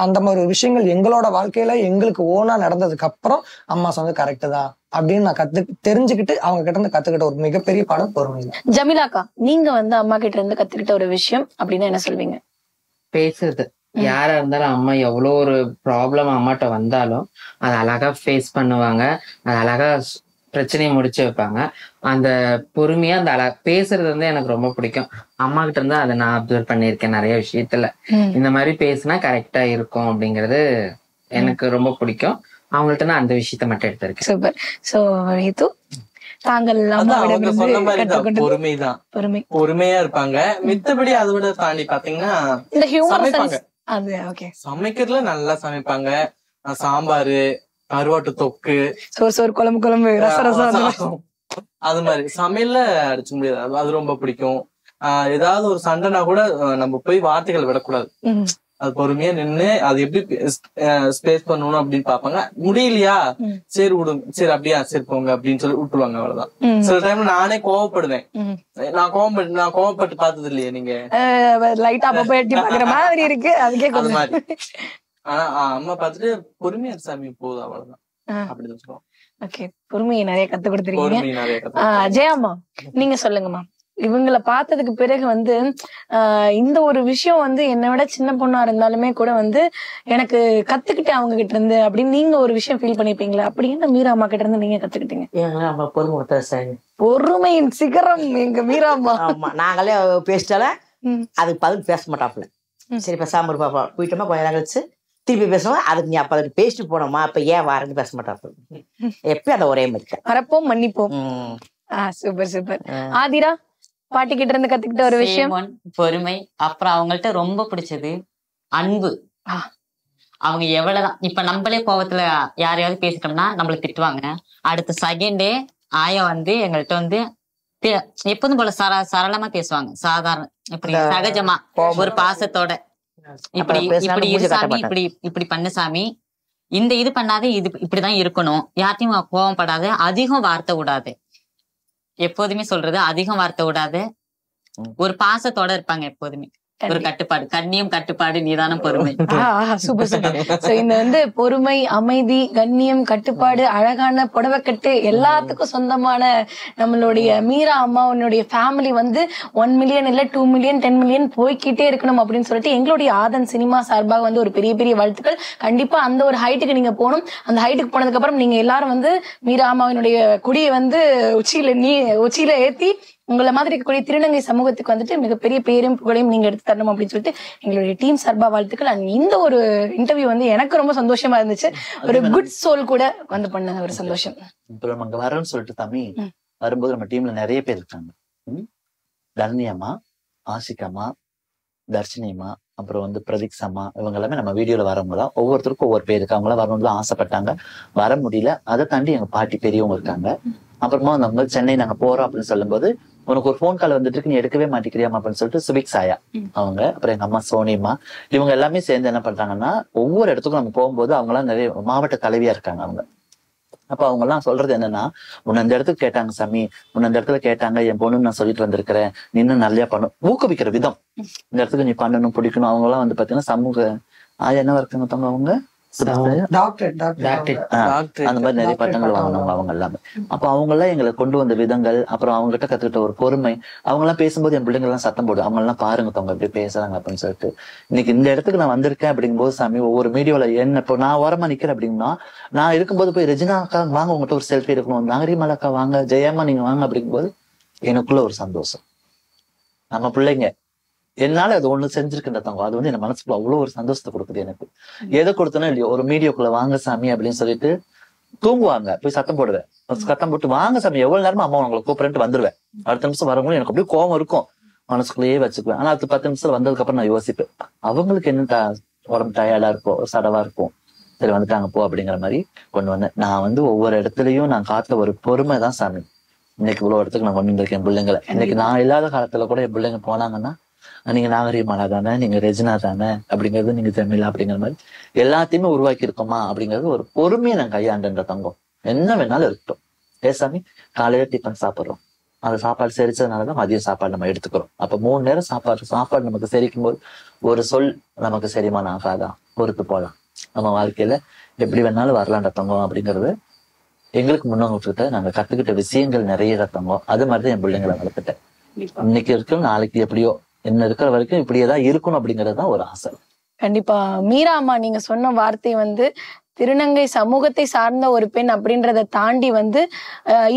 அந்த மாதிரி ஒரு விஷயங்கள் எங்களோட வாழ்க்கையில எங்களுக்கு ஓனா நடந்ததுக்கு அப்புறம் அம்மா சொன்னது கரெக்ட் தான் அப்படின்னு நான் தெரிஞ்சுக்கிட்டு அவங்க கிட்ட இருந்து கத்துக்கிட்ட ஒரு மிகப்பெரிய பாடம் பொறுமை.
ஜமிலாக்கா, நீங்க வந்து அம்மா கிட்ட இருந்து கத்துக்கிட்ட ஒரு விஷயம் அப்படின்னா என்ன சொல்வீங்க?
பேசுறது. யாரா இருந்தாலும் அம்மா எவ்வளவு ஒரு ப்ராப்ளம் அம்மாட்ட வந்தாலும் அதை அழகா ஃபேஸ் பண்ணுவாங்க, அது அழகா பிரச்சனையை முடிச்சு வைப்பாங்க. அந்த பொறுமையா அந்த பேசுறது வந்து எனக்கு ரொம்ப பிடிக்கும். அம்மா கிட்ட இருந்து அதை நான் அப்சர்வ் பண்ணியிருக்கேன் நிறைய விஷயத்துல. இந்த மாதிரி பேசினா கரெக்டா இருக்கும் அப்படிங்கிறது எனக்கு ரொம்ப பிடிக்கும். அவங்கள்ட்ட நான் அந்த விஷயத்த மட்டும் எடுத்திருக்கேன்.
சூப்பர். சோ ரிது, தாங்கள்
பொறுமையா இருப்பாங்க. மித்தபடி அதை விட தாண்டி பாத்தீங்கன்னா
இந்த ஹியூமர்
சமைக்கிறதுல நல்லா சமைப்பாங்க. சாம்பாரு, கருவாட்டு தொக்கு,
சோறு, குழம்பு, ரசம்,
அது மாதிரி சமையல்ல அடிச்சு முடியாது. அது ரொம்ப பிடிக்கும். ஏதாவது ஒரு சண்டைனா கூட நம்ம போய் வார்த்தைகள் விடக்கூடாது. அது பொறுமையா நின்று அது எப்படி ஸ்பேஸ் பண்ணணும் அப்படின்னு பாப்பாங்க. முடியலையா, சரி விடுங்க, சரி அப்படியா, சரி போங்க அப்படின்னு சொல்லி விட்டுருவாங்க. அவ்வளவுதான். சில டைம்ல நானே கோவப்படுவேன். நான் கோவப்பட்டு பார்த்தது இல்லையே நீங்க? அது மாதிரி. ஆனா அம்மா பார்த்துட்டு பொறுமையா சாமி போதும், அவ்வளவுதான் அப்படின்னு சொல்லுவோம்.
ஓகே, பொறுமையை நிறைய கத்து கொடுத்துருக்கீங்க. ஜெயாமா, நீங்க சொல்லுங்கம்மா. இவங்களை பார்த்ததுக்கு பிறகு வந்து இந்த ஒரு விஷயம் வந்து என்னை விட சின்ன பொண்ணா இருந்தாலுமே கூட வந்து எனக்கு கத்துக்கிட்டேன் அவங்க கிட்ட இருந்து அப்படின்னு நீங்க ஒரு விஷயம் ஃபீல் பண்ணிருப்பீங்களா? அப்படின்னு மீராமா கிட்ட இருந்து நீங்க கத்துக்கிட்டீங்க? பொறுமையின் சிகரம் எங்க மீராமா.
நாங்களே பேசிட்டால அதுக்கு பதில் பேச மாட்டாப்புல. சரி பேசாம இருப்பா, போயிட்டோமா கொஞ்ச நேரம் கழிச்சு திருப்பி பேசுவோம். அதுக்கு நீ அப்ப அதுக்கு பேசிட்டு போனோமா, அப்ப ஏன் வாரன்னு பேச மாட்டாப்புல. எப்பயும் அந்த ஒரே மாதிரி
மறப்போம் மன்னிப்போம். Super super. ஆதிரா, பாட்டி கிட்ட இருந்து கத்துக்கிட்ட ஒரு விஷயம்
பொறுமை. அப்புறம் அவங்கள்ட்ட ரொம்ப பிடிச்சது அன்பு. அவங்க எவ்வளவுதான் இப்ப நம்மளே கோவத்துல யாரையாவது பேசிட்டோம்னா நம்மள திட்டுவாங்க, அடுத்த செகண்டே ஆயா வந்து எங்கள்கிட்ட வந்து எப்போதும் போல சரளமா பேசுவாங்க. சாதாரண இப்படி சகஜமா ஒரு பாசத்தோட இப்படி இப்படி இரு சாமி, இப்படி பண்ணு சாமி, இந்த இது பண்ணாத, இது இப்படிதான் இருக்கணும், யார்ட்டையும் கோவப்படாத, அதிகம் வார்த்தை விடாது, எப்போதுமே சொல்றது அதிகம் வார்த்தை விடாது, ஒரு பாசத்தோட இருப்பாங்க எப்போதுமே. ஒரு கட்டுப்பாடு, கண்ணியம் கட்டுப்பாடு நிதானம் பொறுமை.
Super super. சோ இந்த வந்து பொறுமை, அமைதி, கண்ணியம், கட்டுப்பாடு, அழகான புடவைக்கட்டு எல்லாத்துக்கும் சொந்தமான நம்மளுடைய மீரா அம்மாவனுடைய ஃபேமிலி வந்து 1 மில்லியன் இல்ல 2 மில்லியன் 10 மில்லியன் போய்கிட்டே இருக்கணும் அப்படின்னு சொல்லிட்டு எங்களுடைய ஆதன் சினிமா சார்பாக வந்து ஒரு பெரிய பெரிய வாழ்த்துக்கள். கண்டிப்பா அந்த ஒரு ஹைட்டுக்கு நீங்க போகணும். அந்த ஹைட்டுக்கு போனதுக்கு அப்புறம் நீங்க எல்லாரும் வந்து மீரா அம்மாவினுடைய கொடியை வந்து உச்சியில ஏத்தி உங்களை மாதிரி இருக்கக்கூடிய திருநங்கை சமூகத்துக்கு வந்துட்டு மிகப்பெரிய பேரும் புகழையும் நீங்க எடுத்து தரணும் அப்படின்னு சொல்லிட்டு எங்களுடைய டீம் சார்பா வாழ்த்துக்கள். அண்ட் இந்த ஒரு இன்டர்வியூ வந்து எனக்கு ரொம்ப சந்தோஷமா இருந்துச்சு. ஒரு குட் சோல் கூட வந்து பண்ண ஒரு சந்தோஷம்.
இப்போ நம்ம அங்க வரோம்னு சொல்லிட்டு தம்பி வரும்போது நம்ம டீம்ல நிறைய பேர் இருக்காங்க. தர்ணியம்மா, ஆசிகம்மா, தர்ஷினியம்மா, அப்புறம் வந்து பிரதீக்ஷாமா, இவங்க எல்லாமே நம்ம வீடியோல வரவங்க தான். ஒவ்வொருத்தருக்கும் ஒவ்வொரு பேர் இருக்கு. அவங்களாம் வரணும்னு ஆசைப்பட்டாங்க, வர முடியல. அதை தாண்டி எங்க பாட்டி பெரியவங்க இருக்காங்க. அப்புறமா நம்ம சென்னை நாங்க போறோம் அப்படின்னு சொல்லும் போது உனக்கு ஒரு போன் கால் வந்துட்டு நீ எடுக்கவே மாட்டேங்கிறியாமா அப்படின்னு சொல்லிட்டு சுபிக் சாயா அவங்க, அப்புறம் எங்க அம்மா சோனியம்மா, இவங்க எல்லாமே சேர்ந்து என்ன பண்றாங்கன்னா ஒவ்வொரு இடத்துக்கும் நம்ம போகும்போது அவங்க எல்லாம் நிறைய மாவட்ட தலைவியா இருக்காங்க அவங்க. அப்ப அவங்க எல்லாம் சொல்றது என்னன்னா, உன்னை அந்த இடத்துக்கு கேட்டாங்க சாமி, உன்னை அந்த இடத்துல கேட்டாங்க, என் பொண்ணு நான் சொல்லிட்டு வந்திருக்கிறேன், நீ இன்னும் நிறைய பண்ணும், ஊக்குவிக்கிற விதம், இந்த இடத்துக்கு நீ பண்ணணும், பிடிக்கணும். அவங்க எல்லாம் வந்து பாத்தீங்கன்னா சமூக என்ன இருக்காங்க தங்க அவங்க அந்த மாதிரி நிறைய பட்டங்கள் வாங்கினவங்க அவங்க எல்லாமே. அப்ப அவங்க எல்லாம் எங்களை கொண்டு வந்த விதங்கள், அப்புறம் அவங்க கிட்ட கத்துக்கிட்ட ஒரு பொறுமை, அவங்க எல்லாம் பேசும்போது என் பிள்ளைங்க எல்லாம் சத்தம் போடு, அவங்க எல்லாம் பாருங்க தவங்க எப்படி பேசுறாங்க அப்படின்னு சொல்லிட்டு. இன்னைக்கு இந்த இடத்துக்கு நான் வந்திருக்கேன் அப்படிங்கும்போது சாமி ஒவ்வொரு மீடியோல என்ன இப்போ நான் ஓரமா நிக்கிறேன் அப்படின்னா, நான் இருக்கும்போது போய் ரெஜினா அக்கா வாங்க உங்ககிட்ட ஒரு செல்ஃபி எடுக்கணும், நாகரிகமாலா அக்கா வாங்க, ஜெயம்மா நீங்க வாங்க அப்படிங்கும்போது எனக்குள்ள ஒரு சந்தோஷம். நம்ம பிள்ளைங்க என்னால அது ஒண்ணு செஞ்சிருக்கின்ற தங்கம், அது வந்து என் மனசுக்குள்ள அவ்வளவு ஒரு சந்தோஷத்தை கொடுக்குது எனக்கு. எதை கொடுத்தனோ இல்லையோ ஒரு மீடியோக்குள்ள வாங்க சாமி அப்படின்னு சொல்லிட்டு தூங்குவாங்க, போய் சத்தம் போடுவேன், சத்தம் போட்டு வாங்க சாமி, எவ்வளவு நேரமா அம்மா உங்களை கூப்பிட்டு வந்துருவேன். அடுத்த நிமிஷம் வரவங்களும் எனக்கு அப்படியே கோவம் இருக்கும், மனசுக்குள்ளேயே வச்சுக்குவேன். ஆனா அது 10 நிமிஷம் வந்ததுக்கு அப்புறம் நான் யோசிப்பேன், அவங்களுக்கு என்ன உடம்பு டயர்டா இருக்கும், சடவா இருக்கும், சரி வந்துட்டாங்க போ அப்படிங்கிற மாதிரி கொண்டு வந்தேன். நான் வந்து ஒவ்வொரு இடத்துலயும் நான் காட்டுல ஒரு பொறுமை தான் சாமி இன்னைக்கு இவ்வளவு இடத்துக்கு நான் கொண்டு வந்திருக்கேன் என் பிள்ளைங்களை. இன்னைக்கு நான் இல்லாத காலத்துல கூட என் பிள்ளைங்க போனாங்கன்னா, நீங்க நாகரிகமாலா தானே, நீங்க ரெஜினா தானே அப்படிங்கிறது, நீங்க ஜமீலா அப்படிங்கிற மாதிரி எல்லாத்தையுமே உருவாக்கி இருக்கோமா அப்படிங்கிறது ஒரு பொறுமையை நான் கையாண்டுன்ற தங்கம். என்ன வேணாலும் இருக்கட்டும், ஏசாமி காலையில டிஃபன் சாப்பிட்றோம், அந்த சாப்பாடு செரிச்சதுனாலதான் மதியம் சாப்பாடு நம்ம எடுத்துக்கிறோம். அப்ப 3 நேரம் சாப்பாடு நமக்கு செரிக்கும் போது ஒரு சொல் நமக்கு செரிமானம் ஆகாதான், பொறுத்து போலாம். நம்ம வாழ்க்கையில எப்படி வேணாலும் வரலான்ற தங்கம் அப்படிங்கிறது எங்களுக்கு முன்னவங்கிட்ட நாங்க கத்துக்கிட்ட விஷயங்கள் நிறைய தங்கம். அது மாதிரிதான் என் பிள்ளைங்களை வளர்த்துட்டேன். இன்னைக்கு இருக்கும் நாளைக்கு எப்படியோ என்ன இருக்கிற வரைக்கும் இப்படியேதான் இருக்கணும் அப்படிங்கிறது தான் ஒரு ஆசை.
கண்டிப்பா மீரா அம்மா நீங்க சொன்ன வார்த்தை வந்து திருநங்கை சமூகத்தை சார்ந்த ஒரு பெண் அப்படின்றத தாண்டி வந்து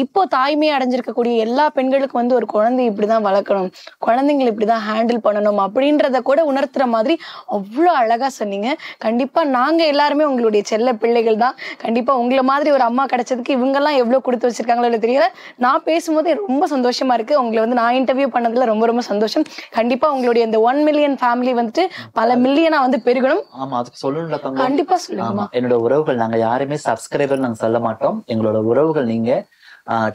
இப்போ தாய்மையை அடைஞ்சிருக்கக்கூடிய எல்லா பெண்களுக்கும் வந்து ஒரு குழந்தை இப்படிதான் வளர்க்கணும், குழந்தைங்களை இப்படிதான் ஹேண்டில் பண்ணணும் அப்படின்றத கூட உணர்த்துற மாதிரி அவ்வளோ அழகா சொன்னீங்க. கண்டிப்பா நாங்க எல்லாருமே உங்களுடைய செல்ல பிள்ளைகள் தான். கண்டிப்பா உங்களை மாதிரி ஒரு அம்மா கிடைச்சதுக்கு இவங்கெல்லாம் எவ்வளவு கொடுத்து வச்சிருக்காங்களோ தெரியல. நான் பேசும்போது ரொம்ப சந்தோஷமா இருக்கு. உங்களை வந்து நான் இன்டர்வியூ பண்ணதுல ரொம்ப ரொம்ப சந்தோஷம். கண்டிப்பா உங்களுடைய இந்த 1 மில்லியன் ஃபேமிலி வந்துட்டு பல மில்லியனா வந்து பெருகணும்.
ஆமா, அதுக்கு சொல்லணும்.
கண்டிப்பா சொல்லுங்க.
என்னோட உறவுகள், நாங்க யாருமே சப்ஸ்கிரைபர் நாங்க சொல்ல மாட்டோம். எங்களோட உறவுகள் நீங்க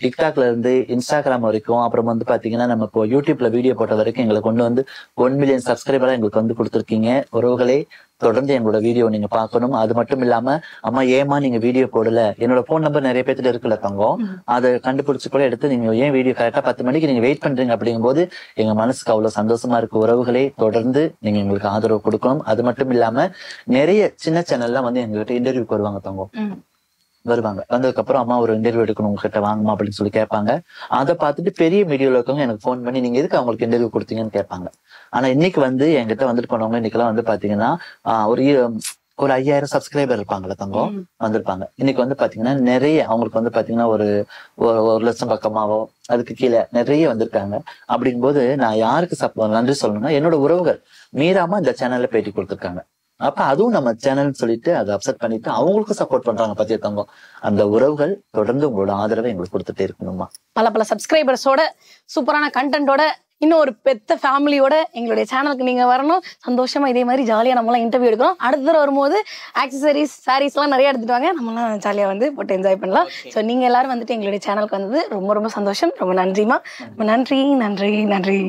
டிக்டாக்ல இருந்து இன்ஸ்டாகிராம் வரைக்கும், அப்புறம் வந்து பாத்தீங்கன்னா நம்ம இப்போ யூடியூப்ல வீடியோ போட்ட வரைக்கும் எங்களை கொண்டு வந்து 1 மில்லியன் சப்ஸ்கிரைபரா எங்களுக்கு வந்து கொடுத்துருக்கீங்க. உறவுகளே தொடர்ந்து எங்களோட வீடியோ நீங்க பாக்கணும். அது மட்டும் இல்லாம அம்மா ஏமா நீங்க வீடியோ போடல, என்னோட போன் நம்பர் நிறைய பேர்த்துல இருக்குல்ல தங்கம், அதை கண்டுபிடிச்சு கூட எடுத்து நீங்க ஏன் வீடியோ கரெக்டா 10 மணிக்கு நீங்க வெயிட் பண்றீங்க அப்படிங்கும் போது எங்க மனசுக்கு அவ்வளவு சந்தோஷமா இருக்கு. உறவுகளே தொடர்ந்து நீங்க எங்களுக்கு ஆதரவு கொடுக்கணும். அது மட்டும் இல்லாம நிறைய சின்ன சேனல்லாம் வந்து எங்ககிட்ட இன்டர்வியூக்கு வருவாங்க தங்கம், வருவாங்க. வந்ததுக்கு அப்புறம் அம்மா ஒரு இன்டர்வியூ எடுக்கணும் உங்ககிட்ட வாங்கம்மா அப்படின்னு சொல்லி கேட்பாங்க. அதை பார்த்துட்டு பெரிய மீடியாவில் இருக்கவங்க எனக்கு ஃபோன் பண்ணி நீங்க எதுக்கு அவங்களுக்கு இன்டர்வியூ கொடுத்தீங்கன்னு கேட்பாங்க. ஆனா இன்னைக்கு வந்து என்கிட்ட வந்துட்டு போனவங்க இன்னைக்கெல்லாம் வந்து பாத்தீங்கன்னா ஒரு 5000 சப்ஸ்கிரைபர் இருப்பாங்கல்ல தங்கம், வந்திருப்பாங்க. இன்னைக்கு வந்து பாத்தீங்கன்னா நிறைய அவங்களுக்கு வந்து பாத்தீங்கன்னா ஒரு 1,00,000 பக்கமாவோ அதுக்கு கீழே நிறைய வந்திருக்காங்க. அப்படிங்கும்போது நான் யாருக்கு நன்றி சொல்லணும்னா என்னோட உறவுகள். மீராமா இந்த சேனல்ல பேட்டி கொடுத்துருக்காங்க. அப்ப அதுவும் நம்ம சேனல் சொல்லிட்டு அதை அப்செட் பண்ணிட்டு அவங்களுக்கும் சப்போர்ட் பண்றாங்க பத்திய தங்கம். அந்த உறவுகள் தொடர்ந்து உங்களோட ஆதரவை எங்களுக்கு கொடுத்துட்டே இருக்கணுமா.
பல சப்ஸ்கிரைபர்ஸோட சூப்பரான கண்டென்ட்டோட இன்னும் ஒரு பெத்த ஃபேமிலியோட எங்களுடைய சேனலுக்கு நீங்க வரணும். சந்தோஷமா இதே மாதிரி ஜாலியா நம்மளாம் இன்டர்வியூ எடுக்கலாம். அடுத்த தடவை வரும்போது ஆக்சசரிஸ் சாரீஸ் எல்லாம் நிறைய எடுத்துட்டு வாங்க, நம்மளாம் ஜாலியா வந்து போட்டு என்ஜாய் பண்ணலாம். ஸோ நீங்க எல்லாரும் வந்துட்டு எங்களுடைய சேனலுக்கு வந்தது ரொம்ப ரொம்ப சந்தோஷம். ரொம்ப நன்றிமா. ரொம்ப நன்றி நன்றி நன்றி.